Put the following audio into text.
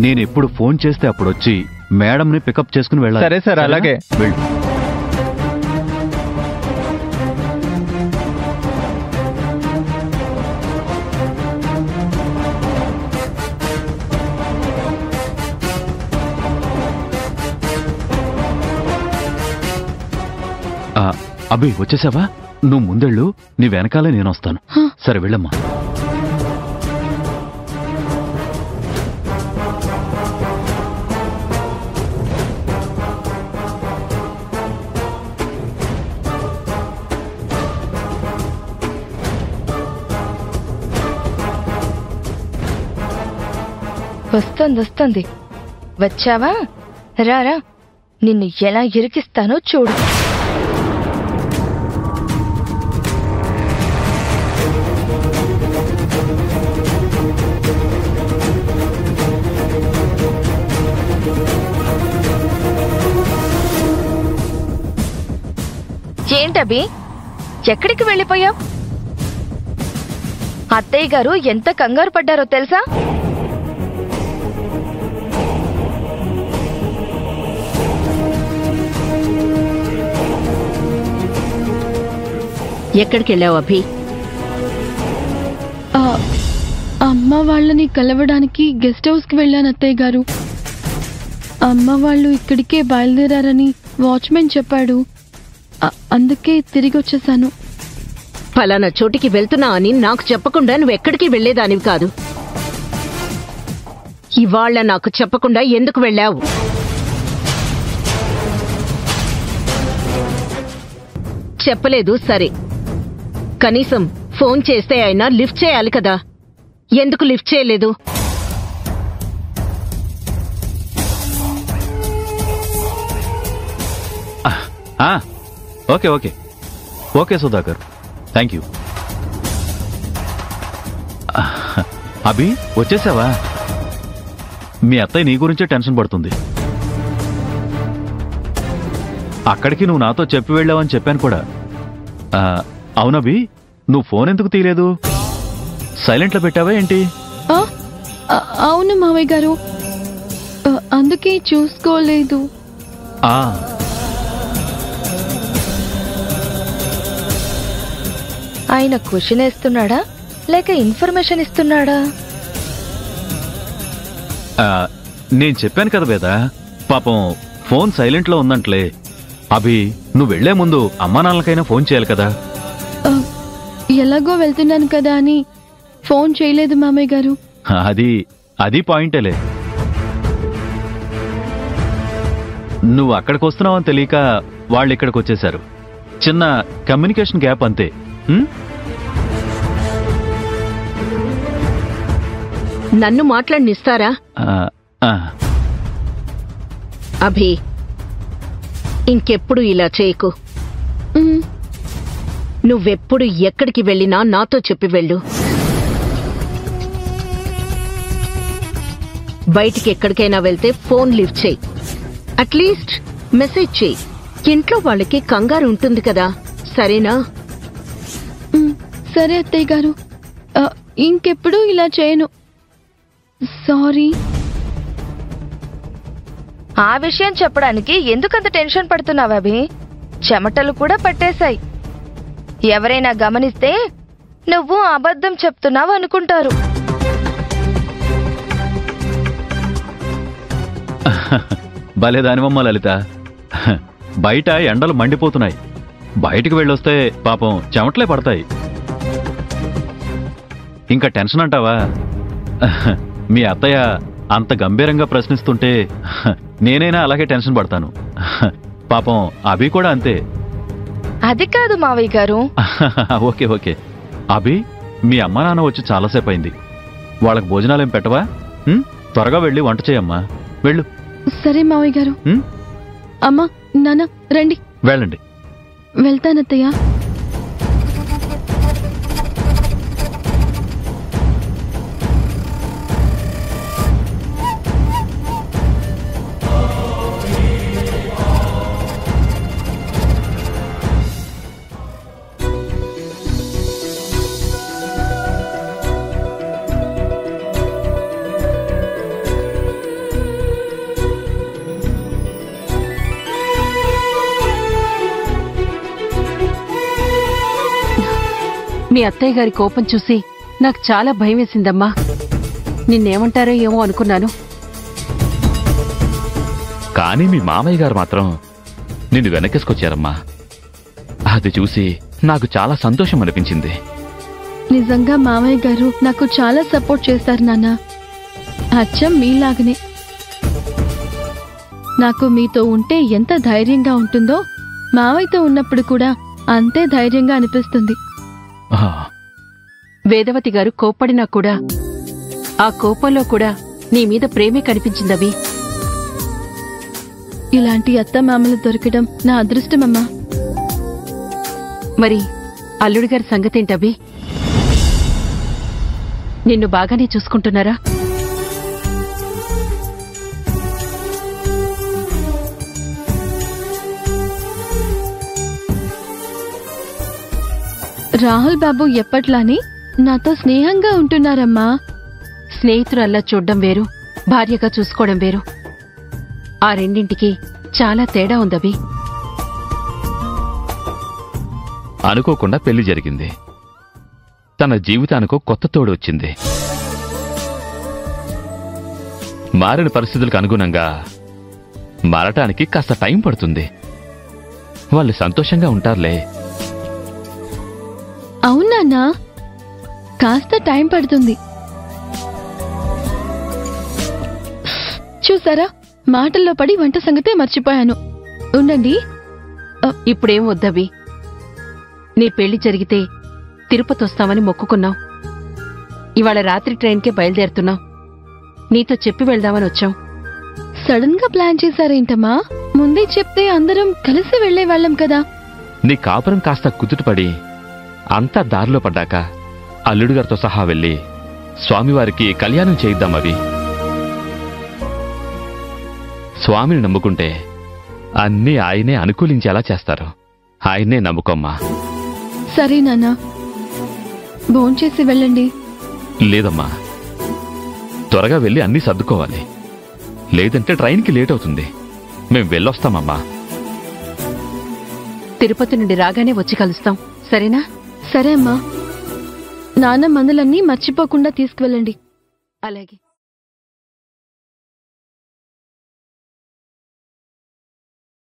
నేనెప్పుడు ఫోన్ చేస్తే అప్పుడొచ్చి మేడంని పికప్ చేసుకుని వెళ్ళాలి. సరే సార్, అలాగే. వెళ్ళు. అభి వచ్చేసావా? నువ్వు ముందెళ్ళు, నీ వెనకాలే నేనొస్తాను. సరే వెళ్ళమ్మా. వస్తుంది. వచ్చావా? రారా, నిన్ను ఎలా ఇరికిస్తానో చూడు. ఏంటబి, ఎక్కడికి వెళ్ళిపోయావు? అత్తయ్య గారు ఎంత కంగారు పడ్డారో తెలుసా? ఎక్కడికి వెళ్ళావు అభి? అమ్మ వాళ్ళని కలవడానికి గెస్ట్ హౌస్ కి వెళ్ళాను అత్తయ్య గారు. అమ్మ వాళ్ళు ఇక్కడికే బయలుదేరారని వాచ్మెన్ చెప్పాడు. అందుకే తిరిగి వచ్చేసాను. ఫలానా చోటికి వెళ్తున్నా అని నాకు చెప్పకుండా నువ్వెక్కడికి వెళ్లేదానివి కాదు. ఇవాళ నాకు చెప్పకుండా ఎందుకు వెళ్ళావు? చెప్పలేదు సరే, కనీసం ఫోన్ చేస్తే అయినా లిఫ్ట్ చేయాలి కదా. ఎందుకు లిఫ్ట్ చేయలేదు? Okay okay okay Sudhakar, thank you. Abhi వచ్చేసావా? మీ అత్తయ్య నీ గురించే టెన్షన్ పడుతుంది. అక్కడికి నువ్వు నాతో చెప్పి వెళ్ళావని చెప్పాను కూడా. అవునభి, నువ్వు ఫోన్ ఎందుకు తీయలేదు? సైలెంట్లో పెట్టావా ఏంటి? అవును మావయ్య గారు, అందుకే చూసుకోలేదు. ఆయన క్వశ్చన్ వేస్తున్నాడా లేక ఇన్ఫర్మేషన్ ఇస్తున్నాడా? నేను చెప్పాను కదా వేద, పాపం ఫోన్ సైలెంట్లో ఉందంట్లే. అభి, నువ్వు వెళ్లే ముందు అమ్మా నాన్నలకైనా ఫోన్ చేయాలి కదా. ఎలాగో వెళ్తున్నాను కదా అని ఫోన్ చేయలేదు మామయ్య గారు. అది పాయింటేలే. నువ్వు అక్కడికి వస్తున్నావని తెలియక వాళ్ళు ఇక్కడికి వచ్చేశారు. చిన్న కమ్యూనికేషన్ గ్యాప్ అంతే. నన్ను మాట్లాడనిస్తారా? అభి, ఇంకెప్పుడు ఇలా చేయకు. నువ్వెప్పుడు ఎక్కడికి వెళ్ళినా నాతో చెప్పి వెళ్ళు. బయటికి ఎక్కడికైనా వెళ్తే ఫోన్ లిఫ్ట్ చేయి, అట్లీస్ట్ మెసేజ్ చేయి. ఇంట్లో వాళ్ళకి కంగారు ఉంటుంది కదా, సరేనా? సరే అత్తయ్య గారు, ఇంకెప్పుడు ఇలా చేయను. సారీ. ఆ విషయం చెప్పడానికి ఎందుకంత టెన్షన్ పడుతున్నావా అభి? చెమటలు కూడా పట్టేశాయి. ఎవరైనా గమనిస్తే నువ్వు అబద్ధం చెప్తున్నావు అనుకుంటారు. భలేదానివమ్మ లలిత, బయట ఎండలు మండిపోతున్నాయి. బయటికి వెళ్ళొస్తే పాపం చెమటలే పడతాయి. ఇంకా టెన్షన్ అంటావా? మీ అత్తయ్య అంత గంభీరంగా ప్రశ్నిస్తుంటే నేనైనా అలాగే టెన్షన్ పడతాను. పాపం అభి కూడా అంతే. అది కాదు మావయ్య గారు. Okay okay. అభి, మీ అమ్మ నాన్న వచ్చి చాలాసేపు అయింది. వాళ్ళకి భోజనాలేం పెట్టవా? త్వరగా వెళ్ళి వంట చేయమ్మా, వెళ్ళు. సరే మావయ్య గారు. అమ్మా నాన్న రండి. వెళ్ళండి. వెళ్తానత్తయ్య. మీ అత్తయ్య గారి కోపం చూసి నాకు చాలా భయం వేసిందమ్మా. నిన్నేమంటారో ఏమో అనుకున్నాను. కానీ మీ మామయ్య గారు మాత్రం నిన్ను వెనకేసుకొచ్చారమ్మా. అది చూసి నాకు చాలా సంతోషం అనిపించింది. నిజంగా మామయ్య గారు నాకు చాలా సపోర్ట్ చేస్తారు నాన్న. అచ్చం మీలాగనే. నాకు మీతో ఉంటే ఎంత ధైర్యంగా ఉంటుందో మావయ్యతో ఉన్నప్పుడు కూడా అంతే ధైర్యంగా అనిపిస్తుంది. వేదవతి గారు కోప్పడినా కూడా ఆ కోపంలో కూడా నీ మీద ప్రేమే కనిపించిందవి. ఇలాంటి అత్తమామలు దొరకడం నా అదృష్టమమ్మా. మరి అల్లుడి గారి సంగతేంటవి? నిన్ను బాగానే చూసుకుంటున్నారా? రాహుల్ బాబు ఎప్పట్లానే నాతో స్నేహంగా ఉంటున్నారమ్మా. స్నేహితురల్లా చూడ్డం వేరు, భార్యగా చూసుకోవడం వేరు. ఆ రెండింటికి చాలా తేడా ఉందవి. అనుకోకుండా పెళ్లి జరిగింది. తన జీవితానికో కొత్త తోడు వచ్చింది. మారిన పరిస్థితులకు అనుగుణంగా మారటానికి కాస్త టైం పడుతుంది. వాళ్ళు సంతోషంగా ఉంటారులే. అవునా? కాస్త టైం పడుతుంది. చూసారా, మాటల్లో పడి వంట సంగతే మర్చిపోయాను. ఉండండి. ఇప్పుడేం వద్దవి. నీ పెళ్లి జరిగితే తిరుపతి వస్తామని మొక్కుకున్నాం. ఇవాళ రాత్రి ట్రైన్కే బయలుదేరుతున్నాం. నీతో చెప్పి వెళ్దామని వచ్చాం. సడన్ గా ప్లాన్ చేశారేంటమ్మా? ముందే చెప్తే అందరం కలిసి వెళ్లేవాళ్లం కదా. నీ కాపురం కాస్త కుదుటపడి అంతా దారిలో పడ్డాక అల్లుడుగారితో సహా వెళ్లి స్వామివారికి కళ్యాణం చేయిద్దామవి. స్వామిని నమ్ముకుంటే అన్నీ ఆయనే అనుకూలించేలా చేస్తారు. ఆయన్నే నమ్ముకోమ్మా. సరే నాన్న, భోంచేసి వెళ్ళండి. లేదమ్మా, త్వరగా వెళ్ళి అన్నీ సర్దుకోవాలి. లేదంటే ట్రైన్కి లేట్ అవుతుంది. మేం వెళ్ళొస్తామమ్మా. తిరుపతి నుండి రాగానే వచ్చి కలుస్తాం, సరేనా? సరే అమ్మా. నాన్న మందులన్నీ మర్చిపోకుండా తీసుకువెళ్ళండి. అలాగే.